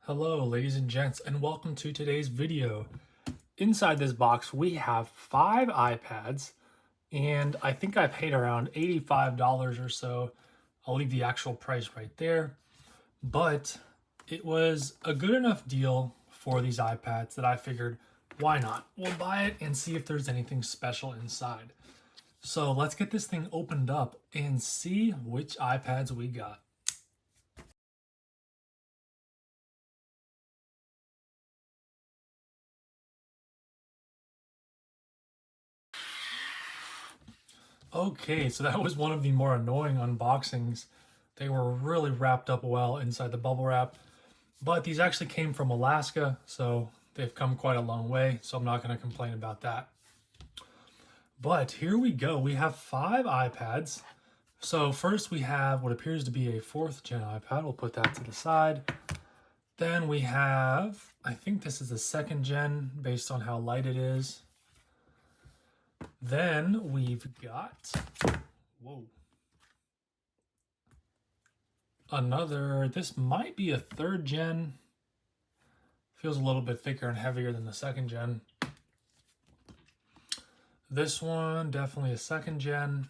Hello ladies and gents, and welcome to today's video. Inside this box we have 5 iPads, and I think I paid around $85 or so. I'll leave the actual price right there, but it was a good enough deal for these iPads that I figured, why not? We'll buy it and see if there's anything special inside. So let's get this thing opened up and see which iPads we got. Okay, so that was one of the more annoying unboxings. They were really wrapped up well inside the bubble wrap, but these actually came from Alaska, so they've come quite a long way, so I'm not going to complain about that. But here we go. We have 5 iPads. So first we have what appears to be a 4th gen iPad. We'll put that to the side. Then we have, I think this is a 2nd gen based on how light it is. Then we've got, whoa, another, this might be a 3rd gen. Feels a little bit thicker and heavier than the 2nd gen. This one, definitely a 2nd gen,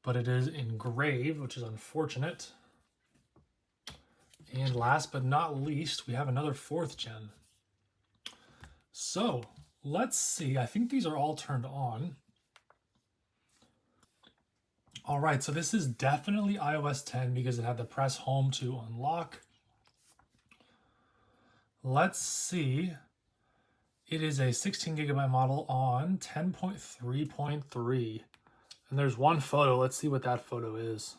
but it is engraved, which is unfortunate. And last but not least, we have another 4th gen. So let's see, I think these are all turned on. All right, so this is definitely iOS 10 because it had the press home to unlock. Let's see. It is a 16 gigabyte model on 10.3.3. And there's one photo. Let's see what that photo is.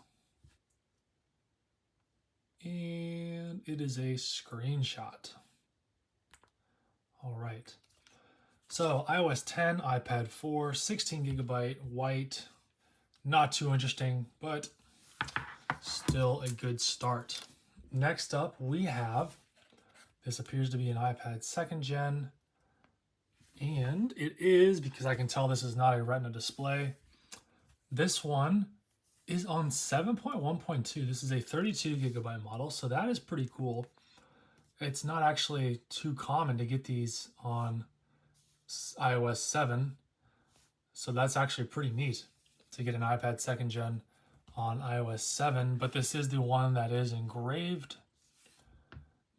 And it is a screenshot. All right. So iOS 10, iPad 4, 16 gigabyte, white. Not too interesting, but still a good start. Next up, we have, this appears to be an iPad 2nd gen. And it is, because I can tell this is not a Retina display, this one is on 7.1.2. This is a 32 gigabyte model, so that is pretty cool. It's not actually too common to get these on iOS 7, so that's actually pretty neat to get an iPad 2nd gen on iOS 7, but this is the one that is engraved,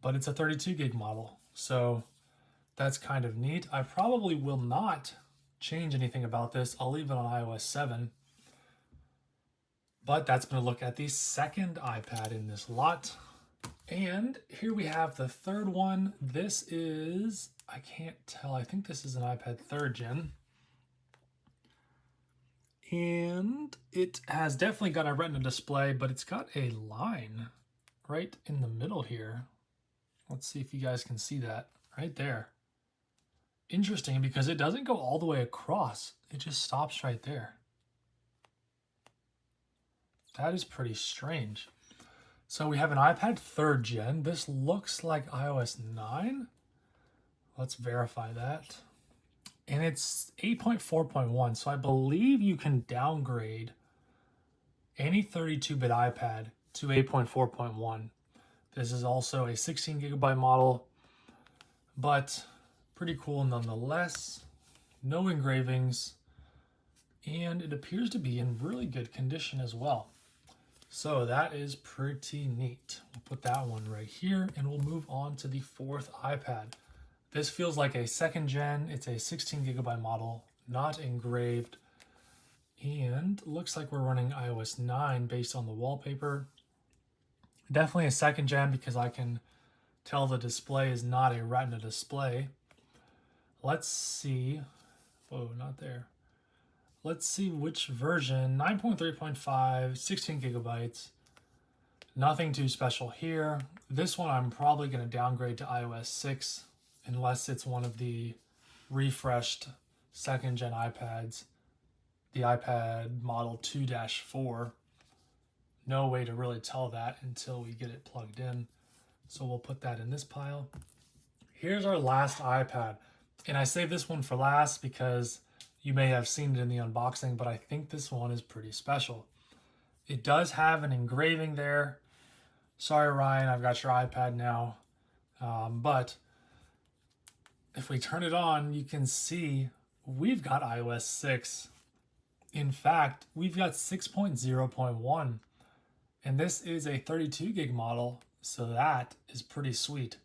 but it's a 32 gig model, so that's kind of neat. I probably will not change anything about this. I'll leave it on iOS 7. But that's been a look at the 2nd iPad in this lot. And here we have the 3rd one. This is, I can't tell, I think this is an iPad 3rd gen. And it has definitely got a Retina display, but it's got a line right in the middle here. Let's see if you guys can see that right there. Interesting, because it doesn't go all the way across. It just stops right there. That is pretty strange. So we have an iPad 3rd gen. This looks like iOS 9. Let's verify that. And it's 8.4.1, so I believe you can downgrade any 32-bit iPad to 8.4.1. This is also a 16 gigabyte model, but pretty cool nonetheless. No engravings, and it appears to be in really good condition as well. So that is pretty neat. We'll put that one right here, and we'll move on to the 4th iPad. This feels like a 2nd gen. It's a 16 gigabyte model, not engraved, and looks like we're running iOS 9 based on the wallpaper. Definitely a 2nd gen because I can tell the display is not a Retina display. Let's see. Whoa, not there. Let's see which version. 9.3.5, 16 gigabytes. Nothing too special here. This one I'm probably going to downgrade to iOS 6 unless it's one of the refreshed 2nd gen iPads. The iPad model 2-4. No way to really tell that until we get it plugged in. So we'll put that in this pile. Here's our last iPad. And I saved this one for last because you may have seen it in the unboxing, but I think this one is pretty special. It does have an engraving there, Sorry, Ryan, I've got your iPad now. But if we turn it on, you can see we've got iOS 6. In fact, we've got 6.0.1, and this is a 32 gig model, so that is pretty sweet.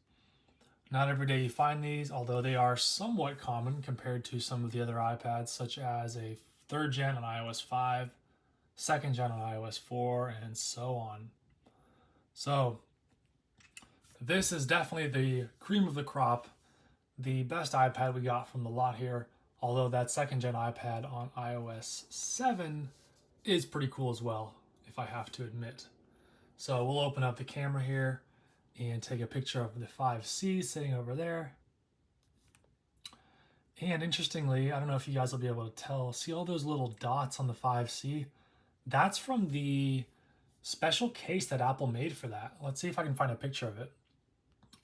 Not every day you find these, although they are somewhat common compared to some of the other iPads, such as a 3rd gen on iOS 5, 2nd gen on iOS 4, and so on. So this is definitely the cream of the crop, the best iPad we got from the lot here, although that 2nd gen iPad on iOS 7 is pretty cool as well, if I have to admit. So we'll open up the camera here and take a picture of the 5C sitting over there. And interestingly, I don't know if you guys will be able to tell, see all those little dots on the 5C? That's from the special case that Apple made for that. Let's see if I can find a picture of it.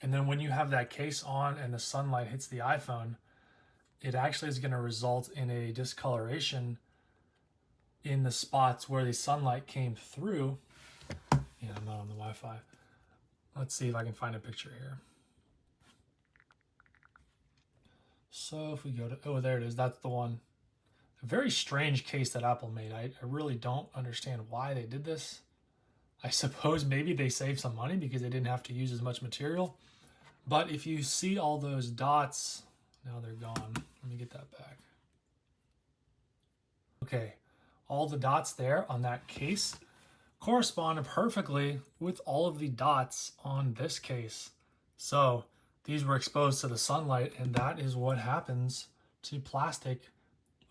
And then when you have that case on and the sunlight hits the iPhone, it actually is going to result in a discoloration in the spots where the sunlight came through. Yeah, I'm not on the Wi-Fi. Let's see if I can find a picture here. So if we go to, oh, there it is. That's the one. A very strange case that Apple made. I really don't understand why they did this. I suppose maybe they saved some money because they didn't have to use as much material. But if you see all those dots, now they're gone. Let me get that back. Okay, all the dots there on that case correspond perfectly with all of the dots on this case. So these were exposed to the sunlight, and that is what happens to plastic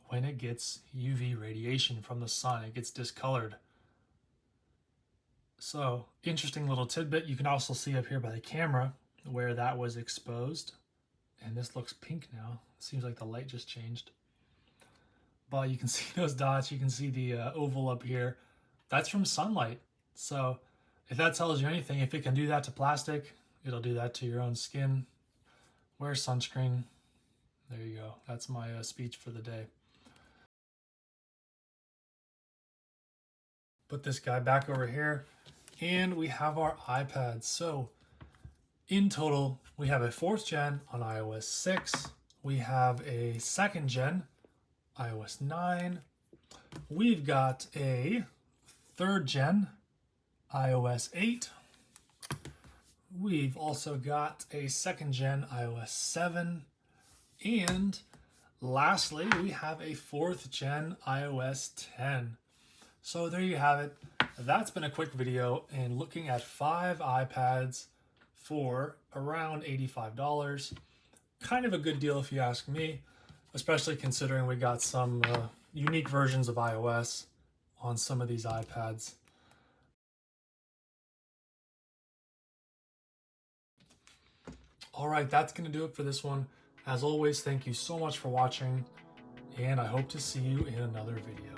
when it gets UV radiation from the sun. It gets discolored. So interesting little tidbit. You can also see up here by the camera where that was exposed. And this looks pink now. Seems like the light just changed. But you can see those dots. You can see the oval up here. That's from sunlight. So if that tells you anything, if it can do that to plastic, it'll do that to your own skin. Wear sunscreen. There you go. That's my speech for the day. Put this guy back over here. And we have our iPads. So in total, we have a 4th gen on iOS 6. We have a 2nd gen, iOS 9. We've got a 3rd gen, iOS 8. We've also got a 2nd gen, iOS 7. And lastly, we have a 4th gen, iOS 10. So there you have it. That's been a quick video and looking at 5 iPads for around $85. Kind of a good deal if you ask me, especially considering we got some unique versions of iOS on some of these iPads. All right, that's going to do it for this one. As always, thank you so much for watching, and I hope to see you in another video.